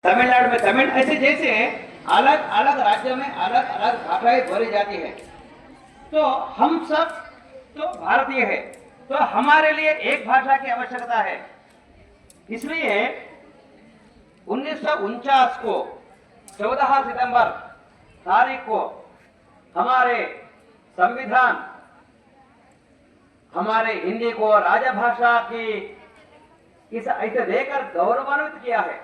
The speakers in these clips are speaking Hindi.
तमिलनाडु में तमिल, ऐसे जैसे अलग अलग राज्य में अलग अलग भाषाएं बोली जाती है। तो हम सब तो भारतीय है, तो हमारे लिए एक भाषा की आवश्यकता है। इसलिए 1949 को 14 सितंबर तारीख को हमारे संविधान हमारे हिंदी को राजभाषा की इस ऐसे देकर गौरवान्वित किया है,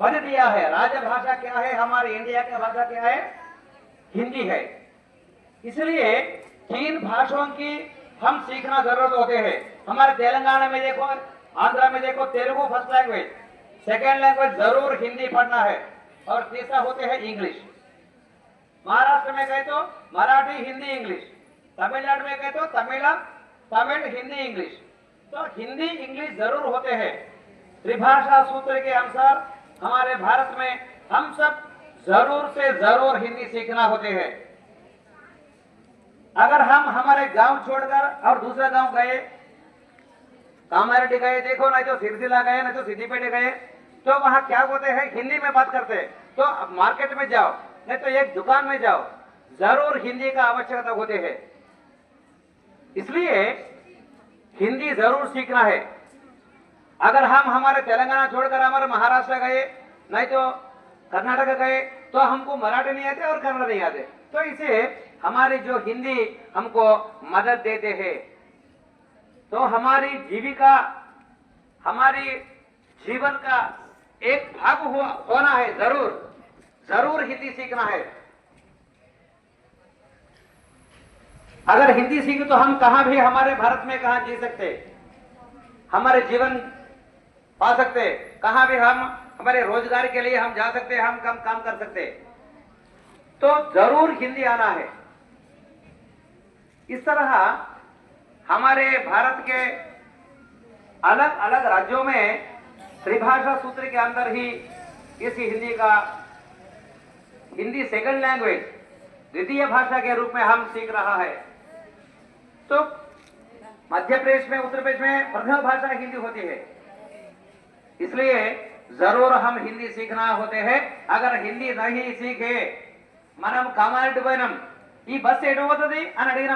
पद दिया है। राजभाषा क्या है? हमारे इंडिया की भाषा क्या है? हिंदी है। इसलिए 3 भाषाओं की हम सीखना जरूरत होते हैं। हमारे तेलंगाना में देखो, आंध्रा में देखो, Telugu first language, second language जरूर हिंदी पढ़ना है, और तीसरा होते हैं इंग्लिश। महाराष्ट्र में गए तो मराठी, हिंदी, इंग्लिश। तमिलनाडु में गए तो तमिल, हिंदी, इंग्लिश। तो हिंदी इंग्लिश जरूर होते हैं। त्रिभाषा सूत्र के अनुसार हमारे भारत में हम सब जरूर से जरूर हिंदी सीखना होते हैं। अगर हम हमारे गांव छोड़कर और दूसरा गांव गए, कामारेड्डी गए देखो, नहीं तो सिरसिला गए, नहीं तो सिद्दीपेट गए, तो वहां क्या होते हैं? हिंदी में बात करते हैं। तो मार्केट में जाओ, नहीं तो एक दुकान में जाओ, जरूर हिंदी का आवश्यकता होते हैं। इसलिए हिंदी जरूर सीखना है। अगर हम हमारे तेलंगाना छोड़कर हमारे महाराष्ट्र गए, नहीं तो कर्नाटक गए, तो हमको मराठी नहीं आते और कन्नड़ नहीं आते। तो इसे हमारी जो हिंदी हमको मदद देते हैं। तो हमारी जीविका, हमारी जीवन का एक भाग होना है। जरूर हिंदी सीखना है। अगर हिंदी सीखे तो हम कहां भी हमारे भारत में कहां जी सकते, हमारे जीवन पा सकते, कहां भी हम हमारे रोजगार के लिए हम जा सकते, हम कम काम कर सकते। तो जरूर हिंदी आना है। इस तरह हमारे भारत के अलग अलग राज्यों में त्रिभाषा सूत्र के अंदर ही इस हिंदी सेकंड लैंग्वेज, द्वितीय भाषा के रूप में हम सीख रहा है। तो मध्य प्रदेश में, उत्तर प्रदेश में प्रथम भाषा हिंदी होती है। इसलिए जरूर हम हिंदी सीखना होते हैं। अगर हिंदी नहीं सीखे, మనం కామారెడ్డి పోయినాం, ఈ బస్సు ఎటు పోతుంది అని అడిగినాం